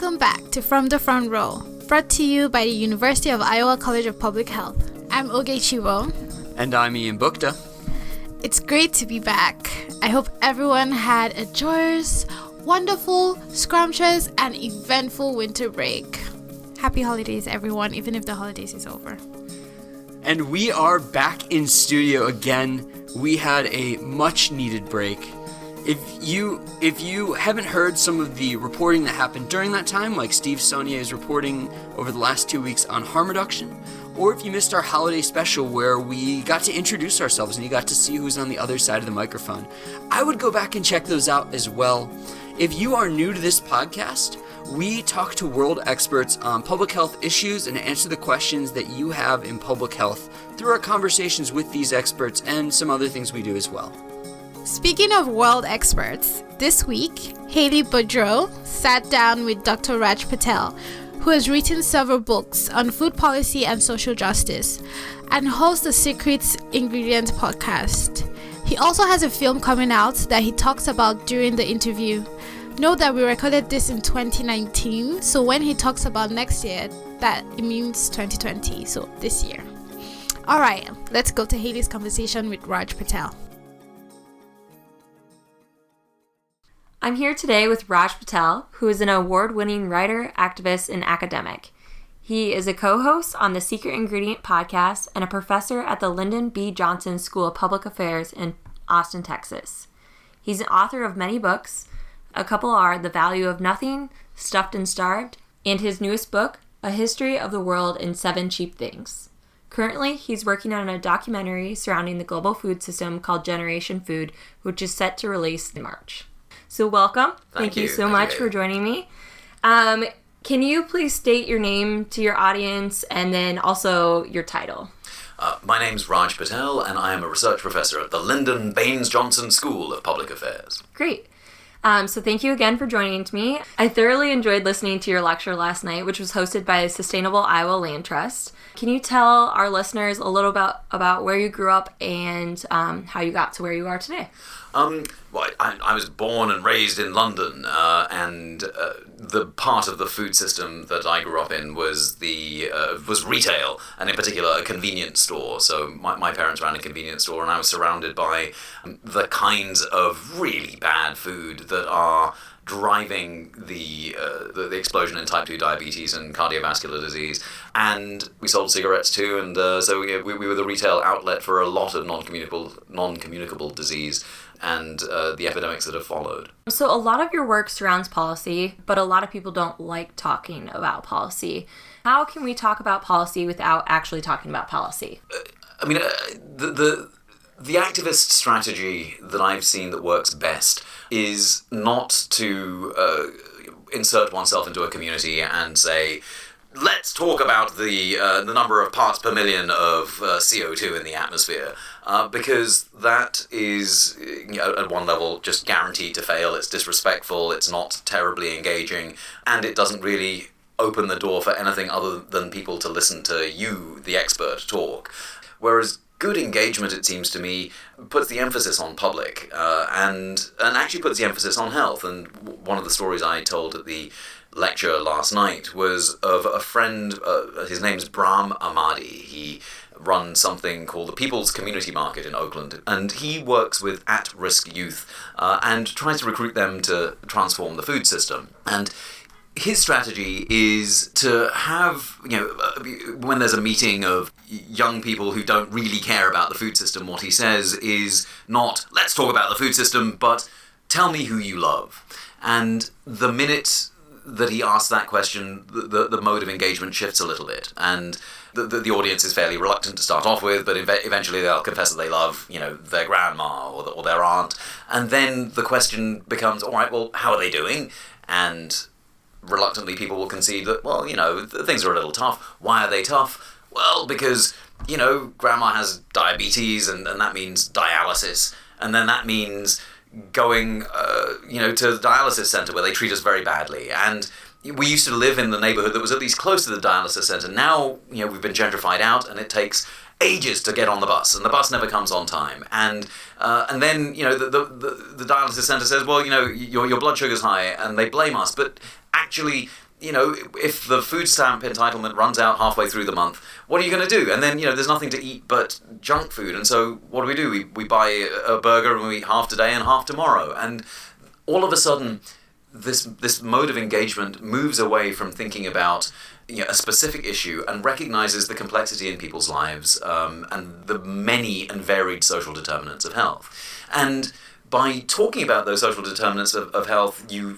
Welcome back to From the Front Row, brought to you by the University of Iowa College of Public Health. I'm Oge Chivo. And I'm Ian Bukta. It's great to be back. I hope everyone had a joyous, wonderful, scrumptious, and eventful winter break. Happy holidays, everyone, even if the holidays is over. And we are back in studio again. We had a much-needed break. If you haven't heard some of the reporting that happened during that time, like Steve Saunier's reporting over the last 2 weeks on harm reduction, or if you missed our holiday special where we got to introduce ourselves and you got to see who's on the other side of the microphone, I would go back and check those out as well. If you are new to this podcast, we talk to world experts on public health issues and answer the questions that you have in public health through our conversations with these experts and some other things we do as well. Speaking of world experts, this week, Haley Boudreau sat down with Dr. Raj Patel, who has written several books on food policy and social justice, and hosts the Secret Ingredient podcast. He also has a film coming out that he talks about during the interview. Note that we recorded this in 2019, so when he talks about next year, that it means 2020, so this year. Alright, let's go to Haley's conversation with Raj Patel. I'm here today with Raj Patel, who is an award-winning writer, activist, and academic. He is a co-host on the Secret Ingredient podcast and a professor at the Lyndon B. Johnson School of Public Affairs in Austin, Texas. He's an author of many books. A couple are The Value of Nothing, Stuffed and Starved, and his newest book, A History of the World in 7 Cheap Things. Currently, he's working on a documentary surrounding the global food system called Generation Food, which is set to release in March. So welcome. Thank you so much for joining me. Can you please state your name to your audience and then also your title? My name's Raj Patel, and I am a research professor at the Lyndon Baines Johnson School of Public Affairs. Great. So thank you again for joining me. I thoroughly enjoyed listening to your lecture last night, which was hosted by Sustainable Iowa Land Trust. Can you tell our listeners a little about where you grew up and how you got to where you are today? Well, I was born and raised in London, and the part of the food system that I grew up in was retail, and in particular a convenience store. So my parents ran a convenience store, and I was surrounded by the kinds of really bad food that are driving the explosion in type 2 diabetes and cardiovascular disease. And we sold cigarettes too, and so we were the retail outlet for a lot of non-communicable disease and the epidemics that have followed. So a lot of your work surrounds policy, but a lot of people don't like talking about policy. How can we talk about policy without actually talking about policy? The activist strategy that I've seen that works best is not to insert oneself into a community and say, let's talk about the number of parts per million of CO2 in the atmosphere, because that is, at one level, just guaranteed to fail. It's disrespectful, it's not terribly engaging, and it doesn't really open the door for anything other than people to listen to you, the expert, talk. Whereas good engagement, it seems to me, puts the emphasis on public and actually puts the emphasis on health. And one of the stories I told at the lecture last night was of a friend, his name's Brahm Ahmadi. He runs something called the People's Community Market in Oakland, and he works with at-risk youth and tries to recruit them to transform the food system. And his strategy is to have, when there's a meeting of young people who don't really care about the food system, what he says is not, let's talk about the food system, but tell me who you love. And the minute that he asks that question, the mode of engagement shifts a little bit. And the audience is fairly reluctant to start off with, but eventually they'll confess that they love, their grandma or their aunt. And then the question becomes, all right, well, how are they doing? And reluctantly people will concede that, well, things are a little tough. Why are they tough? Well, because, grandma has diabetes and that means dialysis. And then that means going, to the dialysis center where they treat us very badly. And we used to live in the neighborhood that was at least close to the dialysis center. Now, we've been gentrified out and it takes ages to get on the bus, and the bus never comes on time. And then, the dialysis center says, well, your blood sugar's high, and they blame us. But actually, if the food stamp entitlement runs out halfway through the month, what are you going to do? And then, there's nothing to eat but junk food. And so what do? We buy a burger and we eat half today and half tomorrow. And all of a sudden, this mode of engagement moves away from thinking about a specific issue and recognizes the complexity in people's lives and the many and varied social determinants of health. And by talking about those social determinants of health, you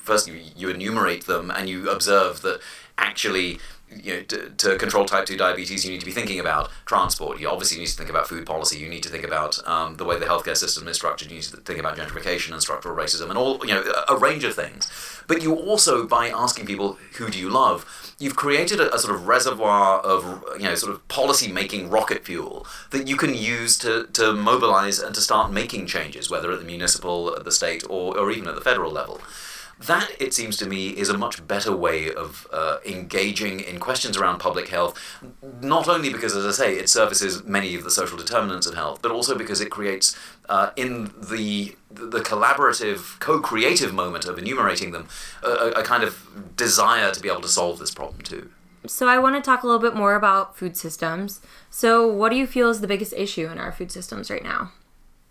enumerate them and you observe that actually, to control type 2 diabetes, you need to be thinking about transport. You obviously need to think about food policy. You need to think about the way the healthcare system is structured. You need to think about gentrification and structural racism and all, a range of things. But you also, by asking people, who do you love, you've created a sort of reservoir of, sort of policy-making rocket fuel that you can use to mobilize and to start making changes, whether at the municipal, at the state, or even at the federal level. That, it seems to me, is a much better way of engaging in questions around public health, not only because, as I say, it services many of the social determinants of health, but also because it creates, in the collaborative, co-creative moment of enumerating them, a kind of desire to be able to solve this problem too. So I want to talk a little bit more about food systems. So what do you feel is the biggest issue in our food systems right now?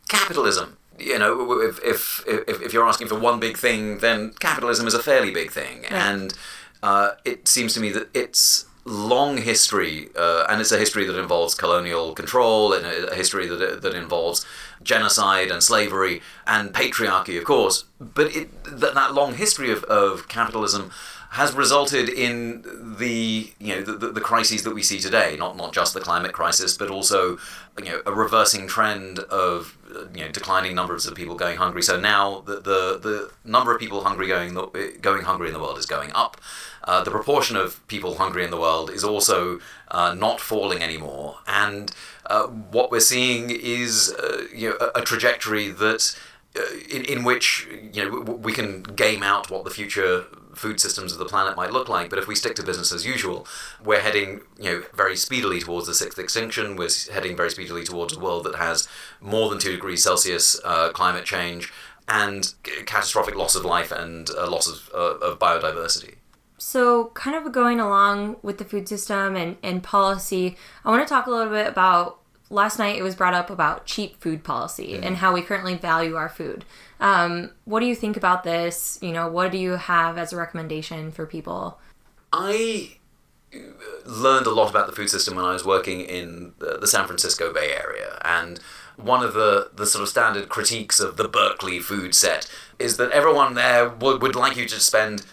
Capitalism. If you're asking for one big thing, then capitalism is a fairly big thing. Yeah. And it seems to me that its long history, and it's a history that involves colonial control, and a history that involves genocide and slavery and patriarchy, of course, but that long history of capitalism has resulted in the crises that we see today, not just the climate crisis, but also a reversing trend of declining numbers of people going hungry. So now the number of people going hungry in the world is going up. The proportion of people hungry in the world is also not falling anymore, and what we're seeing is a trajectory that in which we can game out what the future food systems of the planet might look like, but if we stick to business as usual, we're heading very speedily towards the sixth extinction. We're heading very speedily towards a world that has more than 2 degrees Celsius climate change and catastrophic loss of life and loss of biodiversity. So kind of going along with the food system and policy, I want to talk a little bit about, last night it was brought up about cheap food policy and how we currently value our food. What do you think about this? What do you have as a recommendation for people? I learned a lot about the food system when I was working in the San Francisco Bay Area, and one of the sort of standard critiques of the Berkeley food set is that everyone there would like you to spend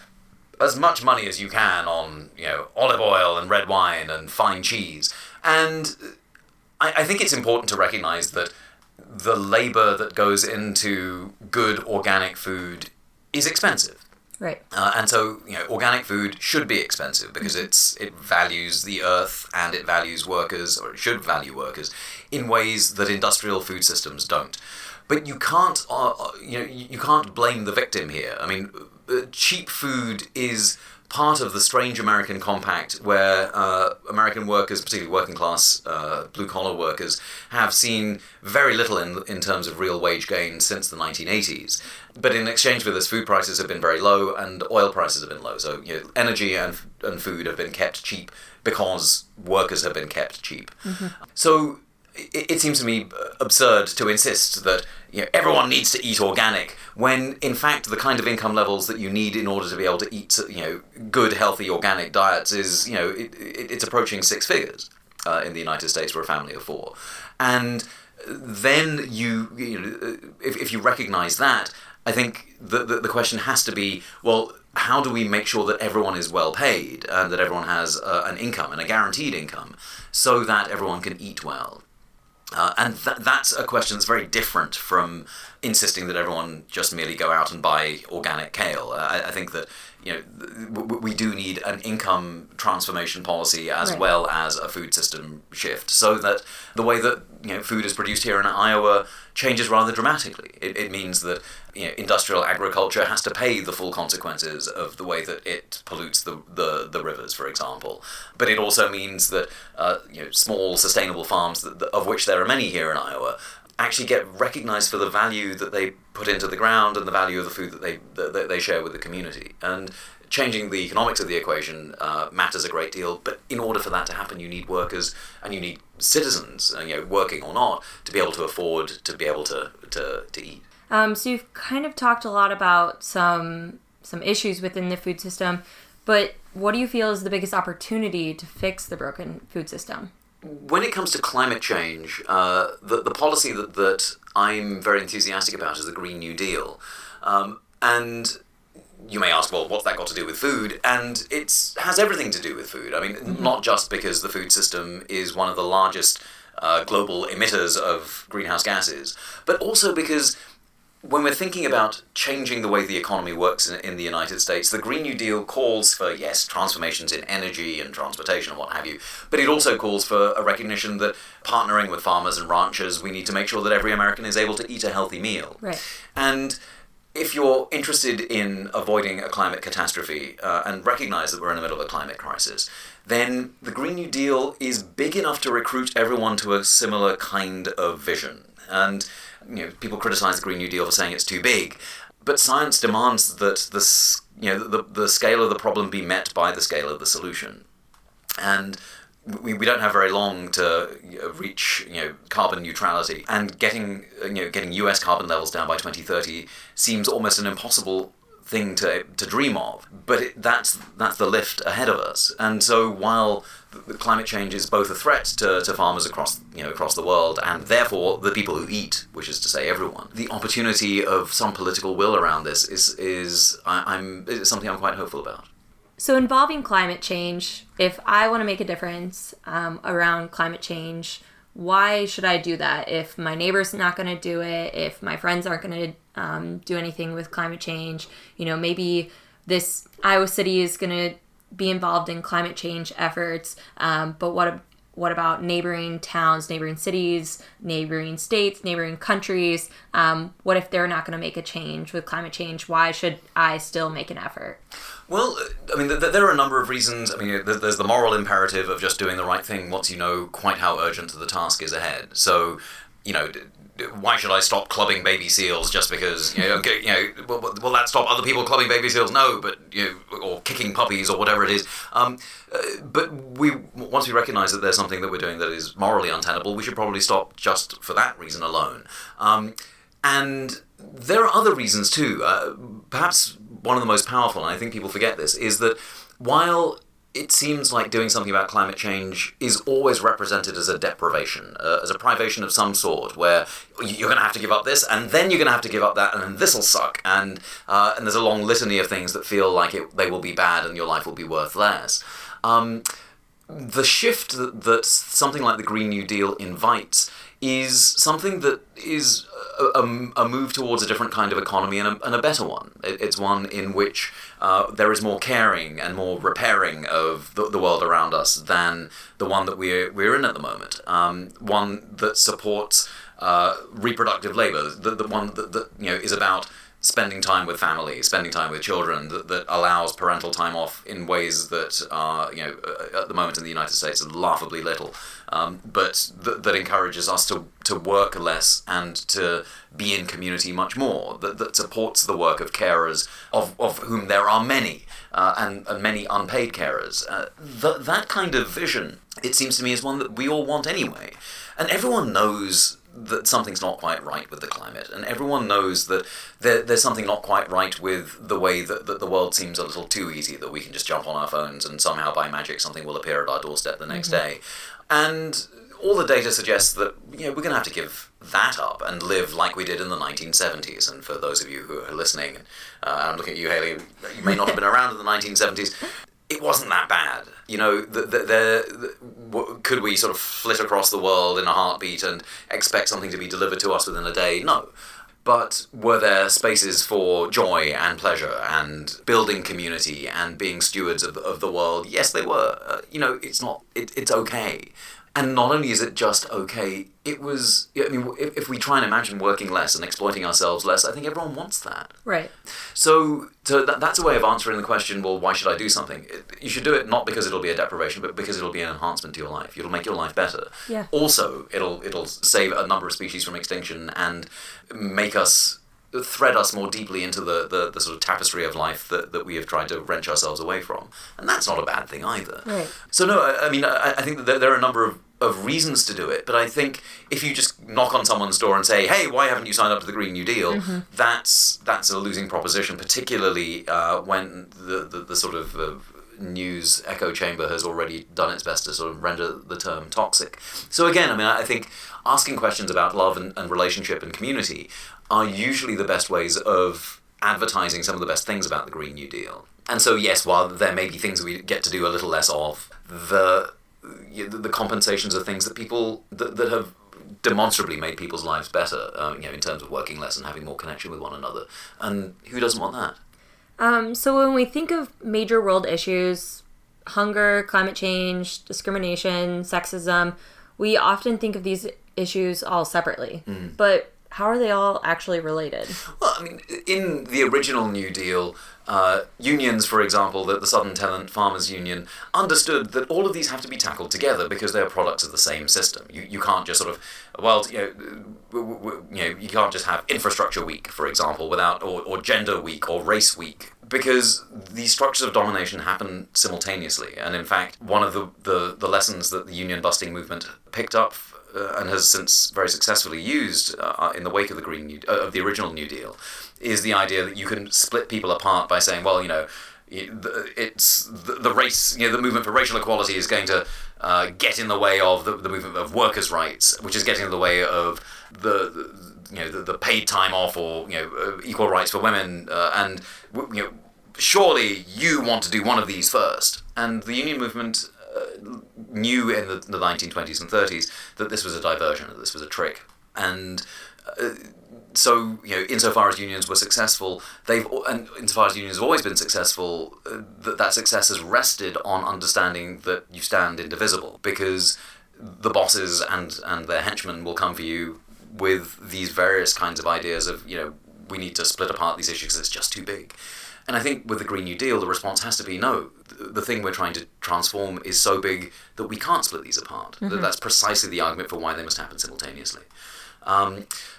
as much money as you can on olive oil and red wine and fine cheese. And I think it's important to recognize that the labor that goes into good organic food is expensive. Right. And so, organic food should be expensive because it values the earth and it values workers, or it should value workers, in ways that industrial food systems don't. But you can't, you can't blame the victim here. I mean, cheap food is part of the strange American compact where American workers, particularly working class blue-collar workers, have seen very little in terms of real wage gain since the 1980s. But in exchange for this, food prices have been very low and oil prices have been low. So energy and food have been kept cheap because workers have been kept cheap. Mm-hmm. So it seems to me absurd to insist that everyone needs to eat organic when, in fact, the kind of income levels that you need in order to be able to eat good, healthy, organic diets is it's approaching 6 figures in the United States for a family of 4. And then if you recognize that, I think the question has to be, well, how do we make sure that everyone is well paid and that everyone has an income and a guaranteed income so that everyone can eat well? And that's a question that's very different from insisting that everyone just merely go out and buy organic kale. I think that we do need an income transformation policy as right. well as a food system shift, so that the way that food is produced here in Iowa changes rather dramatically. It means that industrial agriculture has to pay the full consequences of the way that it pollutes the rivers, for example. But it also means that small sustainable farms, of which there are many here in Iowa, actually get recognized for the value that they put into the ground and the value of the food that they share with the community. And changing the economics of the equation matters a great deal, but in order for that to happen, you need workers and you need citizens, working or not, to be able to afford to be able to eat. So you've kind of talked a lot about some issues within the food system, but what do you feel is the biggest opportunity to fix the broken food system? When it comes to climate change, the policy that I'm very enthusiastic about is the Green New Deal. And you may ask, well, what's that got to do with food? And it has everything to do with food. I mean, not just because the food system is one of the largest global emitters of greenhouse gases, but also because when we're thinking about changing the way the economy works in the United States, the Green New Deal calls for, yes, transformations in energy and transportation and what have you, but it also calls for a recognition that partnering with farmers and ranchers, we need to make sure that every American is able to eat a healthy meal. Right. And if you're interested in avoiding a climate catastrophe and recognize that we're in the middle of a climate crisis, then the Green New Deal is big enough to recruit everyone to a similar kind of vision. And people criticize the Green New Deal for saying it's too big, but science demands that the scale of the problem be met by the scale of the solution. And we don't have very long to reach carbon neutrality, and getting US carbon levels down by 2030 seems almost an impossible thing to dream of, but that's the lift ahead of us. And so while the climate change is both a threat to farmers across the world, and therefore the people who eat, which is to say everyone, the opportunity of some political will around this is something I'm quite hopeful about. So involving climate change, if I want to make a difference around climate change, why should I do that? If my neighbor's not going to do it, if my friends aren't going to do anything with climate change, maybe this Iowa City is going to be involved in climate change efforts, but what about neighboring towns, neighboring cities, neighboring states, neighboring countries? What if they're not going to make a change with climate change? Why should I still make an effort? Well, I mean, there are a number of reasons. I mean, there's the moral imperative of just doing the right thing once you know quite how urgent the task is ahead. So, why should I stop clubbing baby seals just because, will that stop other people clubbing baby seals? No, but, or kicking puppies or whatever it is. But once we recognize that there's something that we're doing that is morally untenable, we should probably stop just for that reason alone. And there are other reasons too. Perhaps one of the most powerful, and I think people forget this, is that while it seems like doing something about climate change is always represented as a deprivation, as a privation of some sort, where you're going to have to give up this, and then you're going to have to give up that, and then this'll suck, and there's a long litany of things that feel like they will be bad and your life will be worth less. The shift that something like the Green New Deal invites is something that is a move towards a different kind of economy and a better one. It's one in which there is more caring and more repairing of the world around us than the one that we're in at the moment. One that supports reproductive labor, the one that is about spending time with family, spending time with children, that allows parental time off in ways that are, at the moment in the United States, are laughably little, but that encourages us to work less and to be in community much more, that supports the work of carers, of whom there are many, and many unpaid carers. That kind of vision, it seems to me, is one that we all want anyway. And everyone knows that something's not quite right with the climate, and everyone knows that there's something not quite right with the way that the world seems a little too easy, that we can just jump on our phones and somehow by magic something will appear at our doorstep the next day. And all the data suggests that we're going to have to give that up and live like we did in the 1970s. And for those of you who are listening, I'm looking at you, Haley, you may not have been around in the 1970s, it wasn't that bad. Could we sort of flit across the world in a heartbeat and expect something to be delivered to us within a day? No. But were there spaces for joy and pleasure and building community and being stewards of the world? Yes, they were. It's okay. And not only is it just okay, it was, if we try and imagine working less and exploiting ourselves less, I think everyone wants that. Right. So that's a way of answering the question, well, why should I do something? You should do it not because it'll be a deprivation, but because it'll be an enhancement to your life. It'll make your life better. Yeah. Also, it'll save a number of species from extinction and make us thread us more deeply into the sort of tapestry of life that we have tried to wrench ourselves away from. And that's not a bad thing either. Right. So no, I mean, I think that there are a number of reasons to do it, but I think if you just knock on someone's door and say, hey, why haven't you signed up to the Green New Deal, that's a losing proposition, particularly when the sort of news echo chamber has already done its best to sort of render the term toxic. So again, I mean, I think asking questions about love and relationship and community are usually the best ways of advertising some of the best things about the Green New Deal. And so yes, while there may be things we get to do a little less of, the compensations are things that people that have demonstrably made people's lives better, in terms of working less and having more connection with one another. And who doesn't want that? So when we think of major world issues, hunger, climate change, discrimination, sexism, we often think of these issues all separately. But how are they all actually related? Well, I mean, in the original New Deal, unions, for example, the Southern Tenant Farmers Union, understood that all of these have to be tackled together because they're products of the same system. You can't just sort of, you can't just have Infrastructure Week, for example, without or Gender Week or Race Week, because these structures of domination happen simultaneously. And in fact, one of the lessons that the union busting movement picked up and has since very successfully used in the wake of the original New Deal, is the idea that you can split people apart by saying, well, it's the race, the movement for racial equality is going to get in the way of the movement of workers' rights, which is getting in the way of the paid time off or equal rights for women, and surely you want to do one of these first. And the union movement knew in the 1920s and 30s that this was a diversion, that this was a trick. And so, insofar as unions were successful, and insofar as unions have always been successful, that success has rested on understanding that you stand indivisible, because the bosses and their henchmen will come for you with these various kinds of ideas of, we need to split apart these issues because it's just too big. And I think with the Green New Deal, the response has to be, no, the thing we're trying to transform is so big that we can't split these apart. That's precisely the argument for why they must happen simultaneously.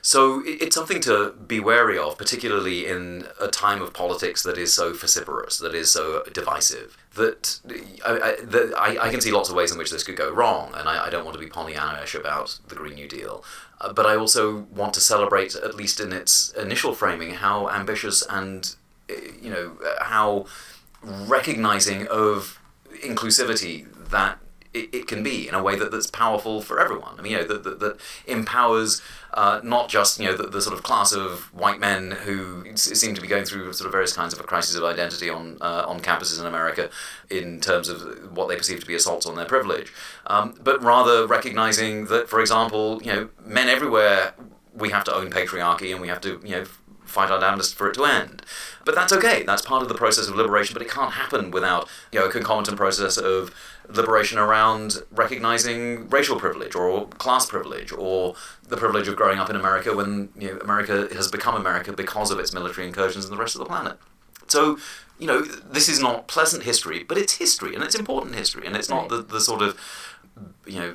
So it's something to be wary of, particularly in a time of politics that is so vociferous, that is so divisive, that I can see lots of ways in which this could go wrong, and I don't want to be Pollyanna-ish about the Green New Deal. But I also want to celebrate, at least in its initial framing, how ambitious and how recognizing of inclusivity that it can be in a way that's powerful for everyone. I mean, that empowers not just the sort of class of white men who seem to be going through sort of various kinds of a crisis of identity on campuses in America in terms of what they perceive to be assaults on their privilege, but rather recognizing that, for example, men everywhere, we have to own patriarchy and we have to fight our damnedest for it to end. But that's okay. That's part of the process of liberation, but it can't happen without a concomitant process of liberation around recognizing racial privilege or class privilege or the privilege of growing up in America when America has become America because of its military incursions in the rest of the planet. So, this is not pleasant history, but it's history, and it's important history, and it's not the sort of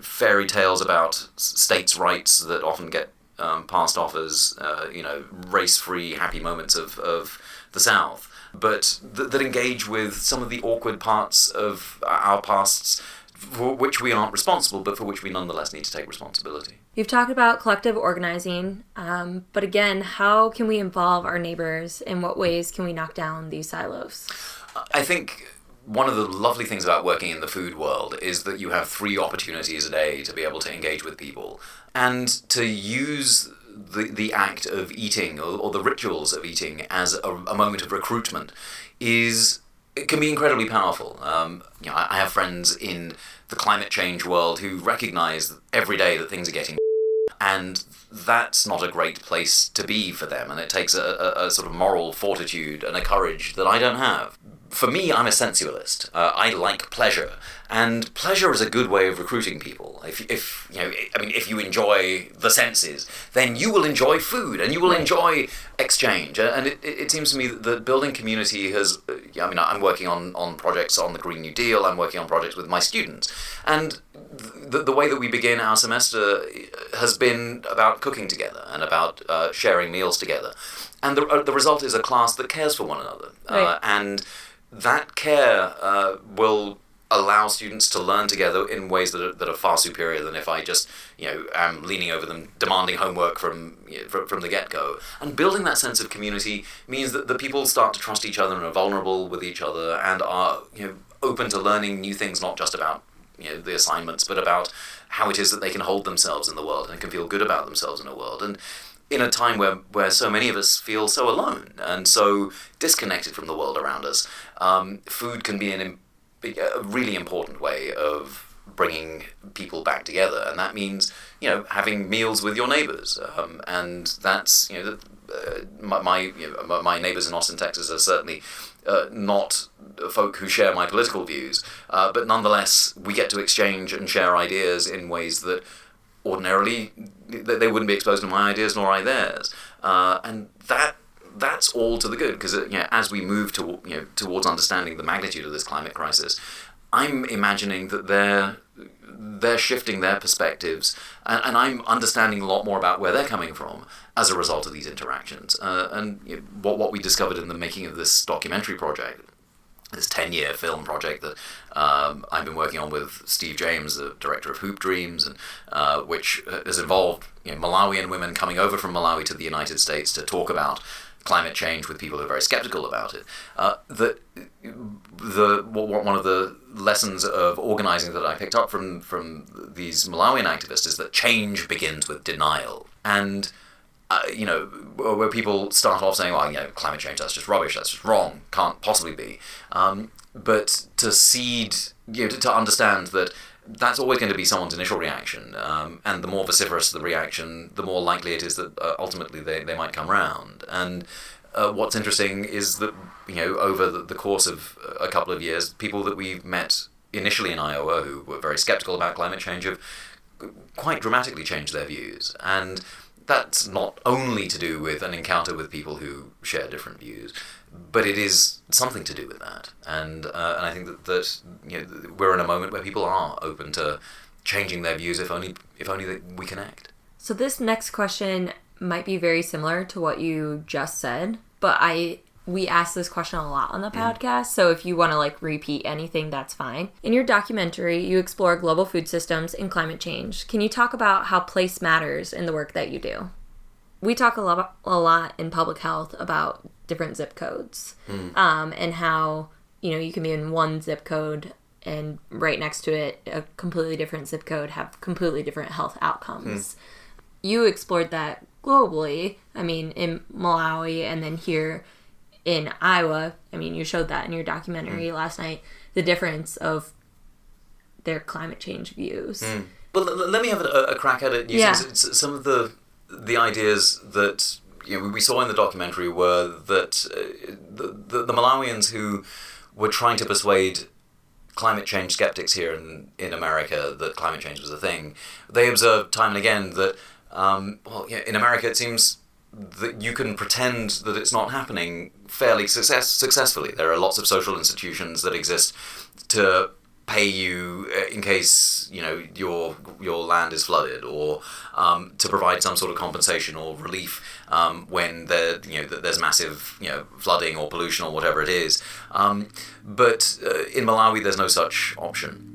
fairy tales about states' rights that often get passed off as race-free happy moments of the South, but that engage with some of the awkward parts of our pasts for which we aren't responsible, but for which we nonetheless need to take responsibility. You've talked about collective organizing, but again, how can we involve our neighbors? In what ways can we knock down these silos? I think one of the lovely things about working in the food world is that you have 3 opportunities a day to be able to engage with people and to use the act of eating or the rituals of eating as a moment of recruitment it can be incredibly powerful. I have friends in the climate change world who recognize every day that things are getting and that's not a great place to be for them, and it takes a sort of moral fortitude and a courage that I don't have. For me, I'm a sensualist. I like pleasure, And pleasure is a good way of recruiting people. If you enjoy the senses, then you will enjoy food and you will enjoy exchange. And it seems to me that building community has, I'm working on projects on the Green New Deal, I'm working on projects with my students. And the way that we begin our semester has been about cooking together and about sharing meals together. And the result is a class that cares for one another. And that care will allow students to learn together in ways that are far superior than if I just am leaning over them, demanding homework from the get-go. And building that sense of community means that the people start to trust each other and are vulnerable with each other and are open to learning new things, not just about the assignments, but about how it is that they can hold themselves in the world and can feel good about themselves in the world. And in a time where so many of us feel so alone and so disconnected from the world around us, food can be a really important way of bringing people back together, and that means having meals with your neighbors, and that's my neighbors in Austin, Texas are certainly not folk who share my political views, but nonetheless we get to exchange and share ideas in ways that ordinarily they wouldn't be exposed to my ideas nor I theirs, and that's all to the good, because as we move towards understanding the magnitude of this climate crisis, I'm imagining that they're shifting their perspectives, and I'm understanding a lot more about where they're coming from as a result of these interactions. What we discovered in the making of this documentary project, this 10-year film project that I've been working on with Steve James, the director of Hoop Dreams, and which has involved Malawian women coming over from Malawi to the United States to talk about climate change with people who are very skeptical about it. One of the lessons of organizing that I picked up from these Malawian activists is that change begins with denial. And where people start off saying, well, climate change, that's just rubbish, that's just wrong, can't possibly be. But to seed, to understand that that's always going to be someone's initial reaction, and the more vociferous the reaction, the more likely it is that ultimately they might come round. And what's interesting is that over the course of a couple of years, people that we've met initially in Iowa who were very skeptical about climate change have quite dramatically changed their views. And that's not only to do with an encounter with people who share different views, but it is something to do with that. And I think that we're in a moment where people are open to changing their views if only we connect. So this next question might be very similar to what you just said, but we ask this question a lot on the podcast, so if you want to repeat anything, that's fine. In your documentary, you explore global food systems and climate change. Can you talk about how place matters in the work that you do? We talk a lot in public health about different zip codes, and how you can be in one zip code and right next to it a completely different zip code have completely different health outcomes. You explored that globally, in Malawi and then here in Iowa. You showed that in your documentary last night, the difference of their climate change views. Well, let me have a crack at it using some of the ideas that we saw in the documentary were that the Malawians who were trying to persuade climate change skeptics here in America that climate change was a thing, they observed time and again that in America it seems that you can pretend that it's not happening fairly successfully. There are lots of social institutions that exist to pay you in case your land is flooded, or to provide some sort of compensation or relief when there's massive flooding or pollution or whatever it is. But in Malawi there's no such option.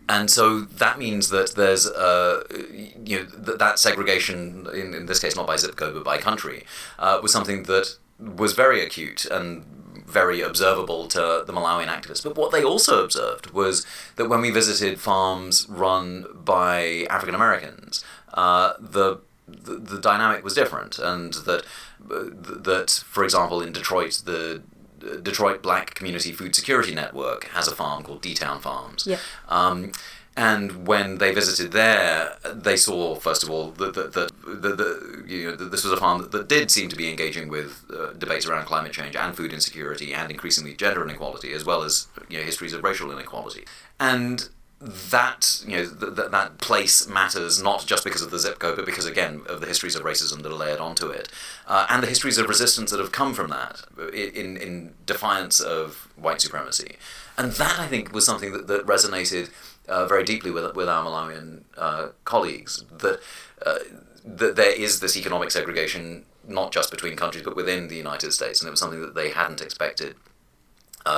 And so that means that there's that segregation, in this case not by zip code but by country, was something that was very acute and very observable to the Malawian activists. But what they also observed was that when we visited farms run by African Americans, the dynamic was different, and that for example in Detroit, the Detroit Black Community Food Security Network has a farm called D-Town Farms. And when they visited there, they saw, first of all, that this was a farm that did seem to be engaging with debates around climate change and food insecurity and increasingly gender inequality, as well as histories of racial inequality. And that that place matters not just because of the zip code, but because, again, of the histories of racism that are layered onto it, and the histories of resistance that have come from that in defiance of white supremacy. And that, I think, was something that resonated very deeply with our Malawian colleagues, that there is this economic segregation not just between countries but within the United States, and it was something that they hadn't expected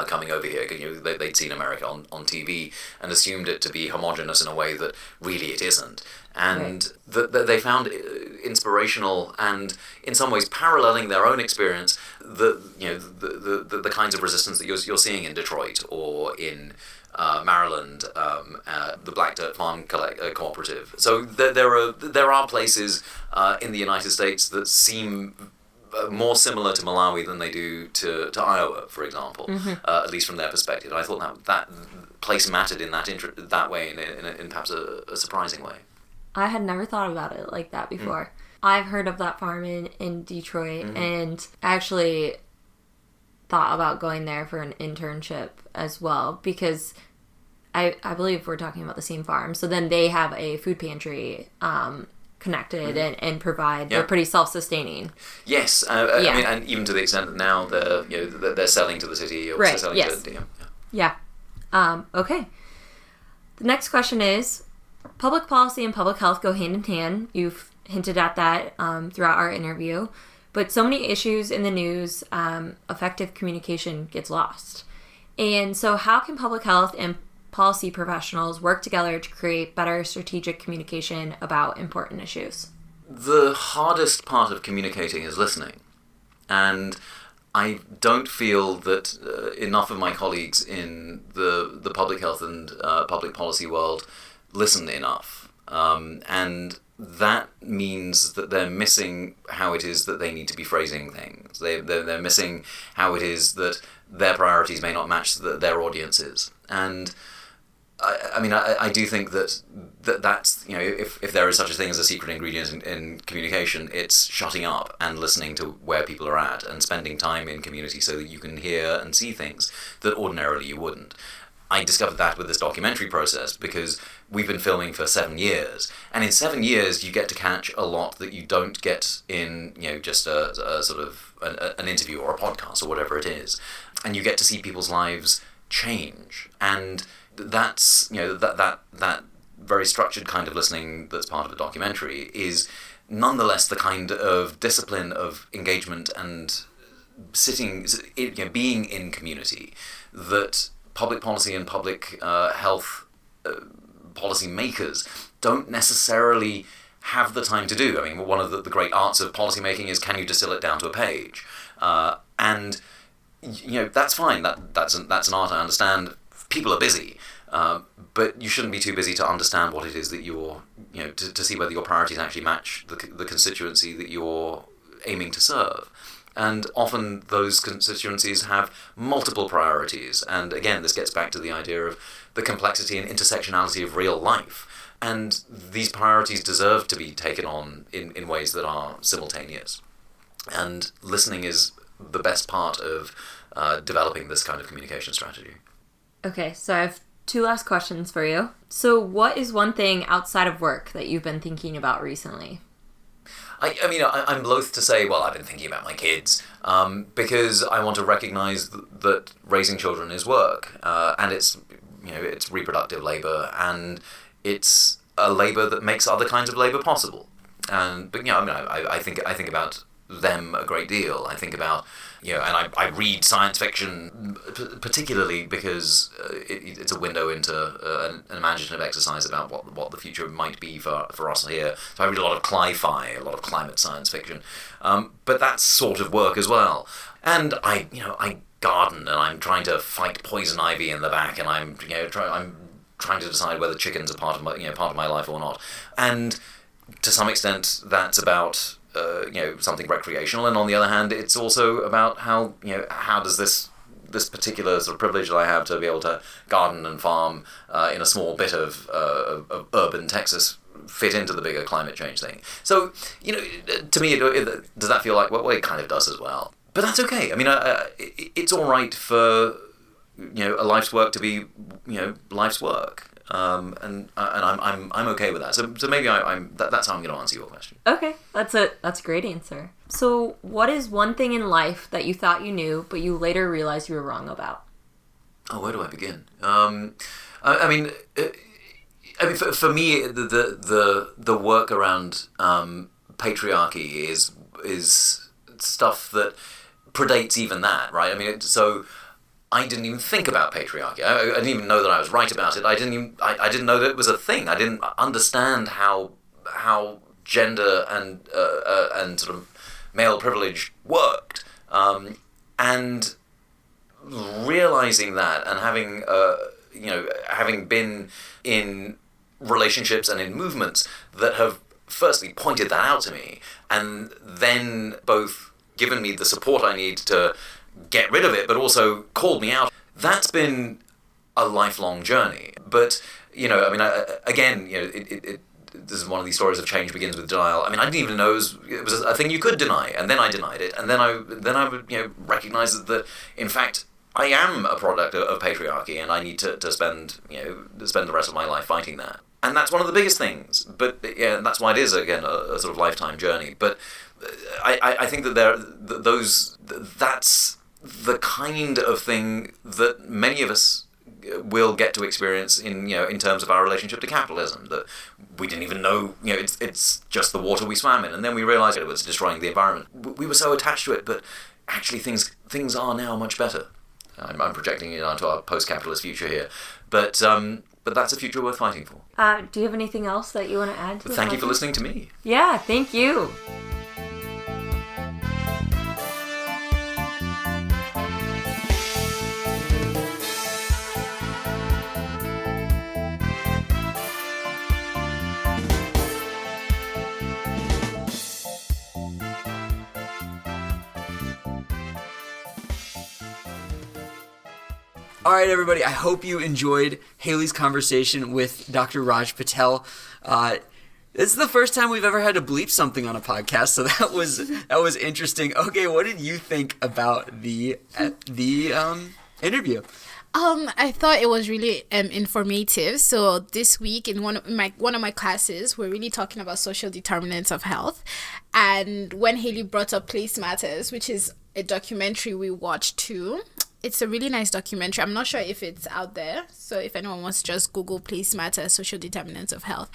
coming over here. They'd seen America on TV and assumed it to be homogenous in a way that really it isn't, and that they found inspirational and in some ways paralleling their own experience the kinds of resistance that you're seeing in Detroit or in Maryland, the Black Dirt Farm Cooperative. So there are places in the United States that seem more similar to Malawi than they do to Iowa, for example, at least from their perspective. And I thought that place mattered in that way, in perhaps a surprising way. I had never thought about it like that before. I've heard of that farm in Detroit, and actually thought about going there for an internship as well, because I believe we're talking about the same farm. So then they have a food pantry connected and provide. They're pretty self-sustaining. Yes, I mean, and even to the extent that now they're selling to the city or selling to okay. The next question is, public policy and public health go hand in hand. You've hinted at that throughout our interview. But so many issues in the news, effective communication gets lost. And so how can public health and policy professionals work together to create better strategic communication about important issues? The hardest part of communicating is listening. And I don't feel that enough of my colleagues in the public health and public policy world listen enough. And that means that they're missing how it is that they need to be phrasing things. They're missing how it is that their priorities may not match their audiences. And I do think that's, if there is such a thing as a secret ingredient in communication, it's shutting up and listening to where people are at and spending time in community so that you can hear and see things that ordinarily you wouldn't. I discovered that with this documentary process because we've been filming for 7 years, and in 7 years you get to catch a lot that you don't get in just a sort of an interview or a podcast or whatever it is, and you get to see people's lives change, and that's that very structured kind of listening that's part of a documentary is nonetheless the kind of discipline of engagement and being in community that public policy and public health policy makers don't necessarily have the time to do. I mean, one of the great arts of policy making is, can you distill it down to a page? And that's fine. That's an art, I understand. People are busy, but you shouldn't be too busy to understand what it is that you're, to see whether your priorities actually match the constituency that you're aiming to serve. And often those constituencies have multiple priorities. And again, this gets back to the idea of the complexity and intersectionality of real life. And these priorities deserve to be taken on in ways that are simultaneous. And listening is the best part of developing this kind of communication strategy. Okay, so I have 2 last questions for you. So what is one thing outside of work that you've been thinking about recently? I'm loath to say, well, I've been thinking about my kids, because I want to recognize that raising children is work, and it's reproductive labor, and it's a labor that makes other kinds of labor possible. I think about them a great deal. I think about, and I read science fiction particularly because it's a window into an imaginative exercise about what the future might be for us here. So I read a lot of cli-fi, a lot of climate science fiction, but that's sort of work as well. And I garden, and I'm trying to fight poison ivy in the back, and I'm trying to decide whether chickens are part of my life or not. And to some extent, that's about something recreational, and on the other hand, it's also about how does this this particular sort of privilege that I have to be able to garden and farm in a small bit of urban Texas fit into the bigger climate change thing. So, to me, does that feel like, well, it kind of does as well. But that's okay. I mean, it's all right for, a life's work to be, life's work. And I'm okay with that. So maybe that's how I'm going to answer your question. Okay, that's a great answer. So what is one thing in life that you thought you knew, but you later realized you were wrong about? Oh, where do I begin? I mean, for me, the work around patriarchy is stuff that predates even that, right? I mean, so I didn't even think about patriarchy. I didn't even know that I was right about it. I didn't know that it was a thing. I didn't understand how gender and sort of male privilege worked. And realizing that, and having been in relationships and in movements that have firstly pointed that out to me, and then both given me the support I need to get rid of it, but also called me out. That's been a lifelong journey. But, this is one of these stories of change begins with denial. I mean, I didn't even know it was a thing you could deny, and then I denied it, and then I would recognize that in fact I am a product of patriarchy, and I need to spend the rest of my life fighting that. And that's one of the biggest things. But yeah, that's why it is again a sort of lifetime journey. But I think that that's the kind of thing that many of us will get to experience in terms of our relationship to capitalism, that we didn't even know it's just the water we swam in, and then we realized it was destroying the environment. We were so attached to it, but actually things are now much better. I'm projecting it onto our post-capitalist future here, but that's a future worth fighting for. Do you have anything else that you want to add to Thank you for listening to me. Yeah, thank you. All right, everybody, I hope you enjoyed Haley's conversation with Dr. Raj Patel. This is the first time we've ever had to bleep something on a podcast, so that was interesting. Okay, what did you think about the interview? I thought it was really informative. So this week in one of my classes, we're really talking about social determinants of health. And when Haley brought up Place Matters, which is a documentary we watched too, it's a really nice documentary. I'm not sure if it's out there, so if anyone wants to just Google Place Matters, social determinants of health.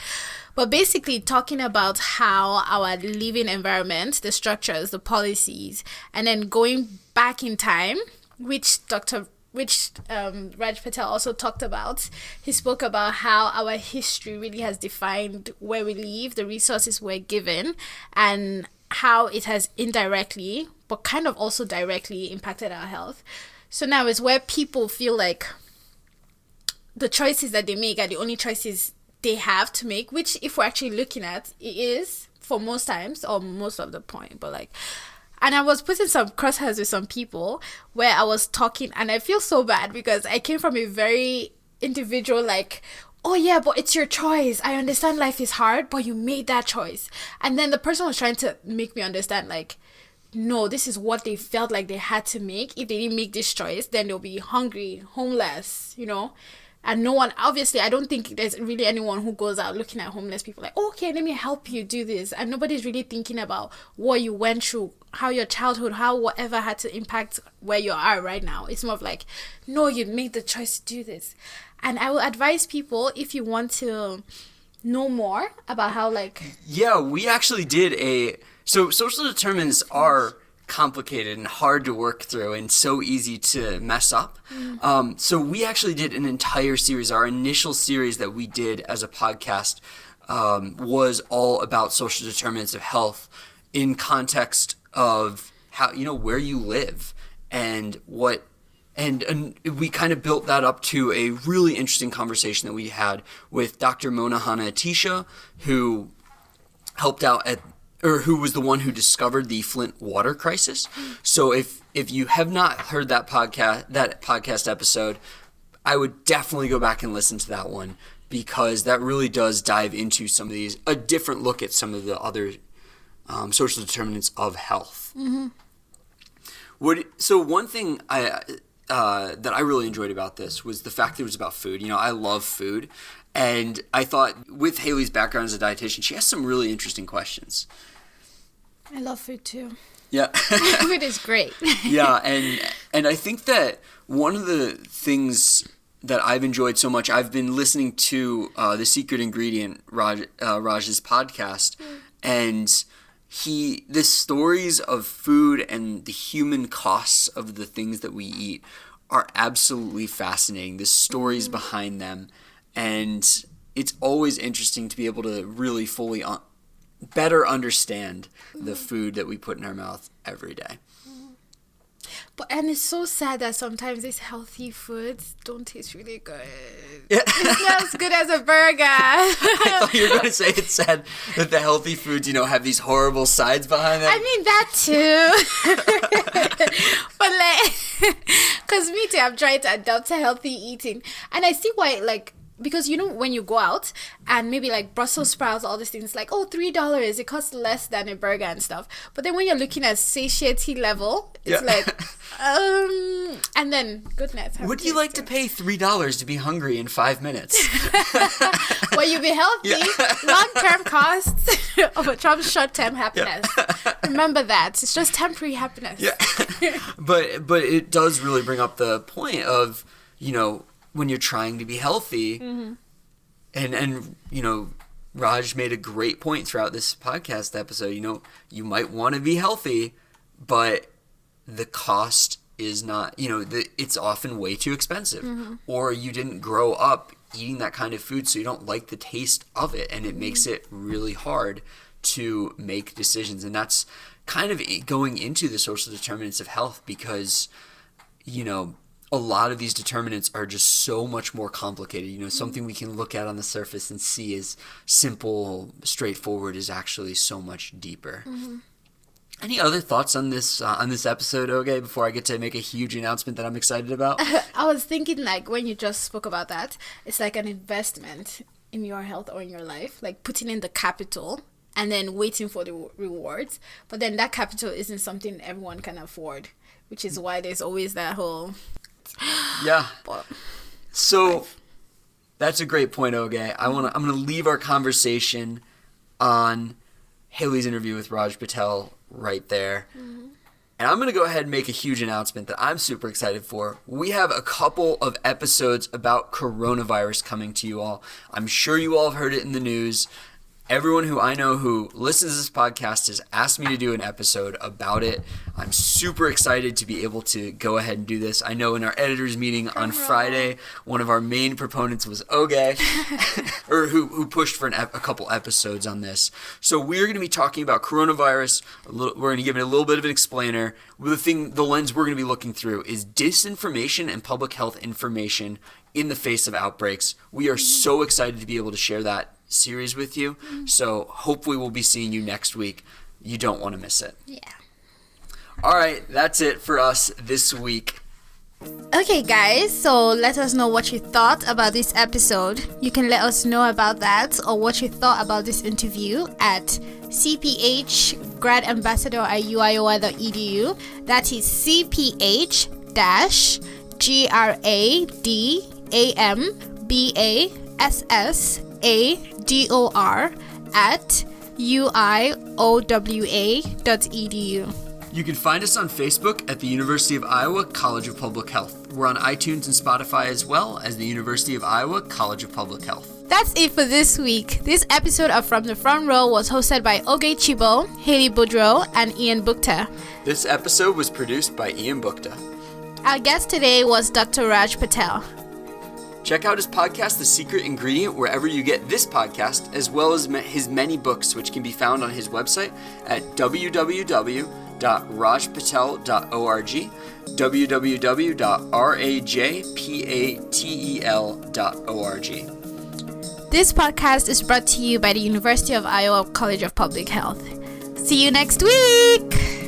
But basically talking about how our living environment, the structures, the policies, and then going back in time, which Raj Patel also talked about. He spoke about how our history really has defined where we live, the resources we're given, and how it has indirectly, but kind of also directly impacted our health. So now it's where people feel like the choices that they make are the only choices they have to make, which if we're actually looking at, it is for most times or most of the point. But and I was putting some crosshairs with some people where I was talking, and I feel so bad because I came from a very individual, oh yeah, but it's your choice. I understand life is hard, but you made that choice. And then the person was trying to make me understand, no, this is what they felt like they had to make. If they didn't make this choice, then they'll be hungry, homeless, And no one, obviously, I don't think there's really anyone who goes out looking at homeless people okay, let me help you do this. And nobody's really thinking about what you went through, how your childhood, how whatever had to impact where you are right now. It's more of no, you made the choice to do this. And I will advise people, if you want to know more about how Yeah, we actually did So social determinants are complicated and hard to work through and so easy to mess up. So we actually did an entire series. Our initial series that we did as a podcast was all about social determinants of health in context of how, where you live and what. And we kind of built that up to a really interesting conversation that we had with Dr. Mona Hanna-Attisha, who helped out who was the one who discovered the Flint water crisis. So if you have not heard that podcast episode, I would definitely go back and listen to that one, because that really does dive into some of these, a different look at some of the other social determinants of health. Mm-hmm. So one thing that I really enjoyed about this was the fact that it was about food. I love food, and I thought with Haley's background as a dietitian, she has some really interesting questions. I love food too. Yeah. Food is great. Yeah, and I think that one of the things that I've enjoyed so much, I've been listening to The Secret Ingredient, Raj's podcast, and the stories of food and the human costs of the things that we eat are absolutely fascinating. The stories behind them, and it's always interesting to be able to really fully better understand the food that we put in our mouth every day. And it's so sad that sometimes these healthy foods don't taste really good. Yeah. It's not as good as a burger. I thought you were going to say it's sad that the healthy foods, have these horrible sides behind them. I mean, that too. But because me too, I'm trying to adopt to healthy eating. And I see why, because when you go out and maybe Brussels sprouts, all these things, $3, it costs less than a burger and stuff. But then when you're looking at satiety level, it's and then goodness. Would you like to pay $3 to be hungry in 5 minutes? Well, you'll be healthy. Long-term costs of a short-term happiness. Remember that. It's just temporary happiness. Yeah. But it does really bring up the point of, when you're trying to be healthy, and Raj made a great point throughout this podcast episode, you might want to be healthy, but the cost is not, it's often way too expensive, or you didn't grow up eating that kind of food, so you don't like the taste of it, and it makes it really hard to make decisions. And that's kind of going into the social determinants of health, because, a lot of these determinants are just so much more complicated. Something we can look at on the surface and see as simple, straightforward, is actually so much deeper. Any other thoughts on this episode, Oge, before I get to make a huge announcement that I'm excited about? I was thinking, when you just spoke about that, it's like an investment in your health or in your life, putting in the capital and then waiting for the rewards. But then that capital isn't something everyone can afford, which is why there's always that whole... Yeah. So that's a great point, Oge. I'm going to leave our conversation on Haley's interview with Raj Patel right there. And I'm going to go ahead and make a huge announcement that I'm super excited for. We have a couple of episodes about coronavirus coming to you all. I'm sure you all have heard it in the news. Everyone who I know who listens to this podcast has asked me to do an episode about it. I'm super excited to be able to go ahead and do this. I know in our editors meeting on Friday, one of our main proponents was Oge, or who pushed for a couple episodes on this. So we're going to be talking about coronavirus. We're going to give it a little bit of an explainer. The lens we're going to be looking through is disinformation and public health information in the face of outbreaks. We are so excited to be able to share that series with you. So hopefully we'll be seeing you next week. You don't want to miss it. Yeah. All right, that's it for us this week. Okay, guys, so let us know what you thought about this episode. You can let us know about that or what you thought about this interview at cphgradambassador@uior.edu. That is cphgradambassador@uiowa.edu. You can find us on Facebook at the University of Iowa College of Public Health. We're on iTunes and Spotify as well as the University of Iowa College of Public Health. That's it for this week. This episode of From the Front Row was hosted by Oge Chibo, Haley Boudreau, and Ian Bukta. This episode was produced by Ian Bukta. Our guest today was Dr. Raj Patel. Check out his podcast, The Secret Ingredient, wherever you get this podcast, as well as his many books, which can be found on his website at www.rajpatel.org, www.rajpatel.org. This podcast is brought to you by the University of Iowa College of Public Health. See you next week.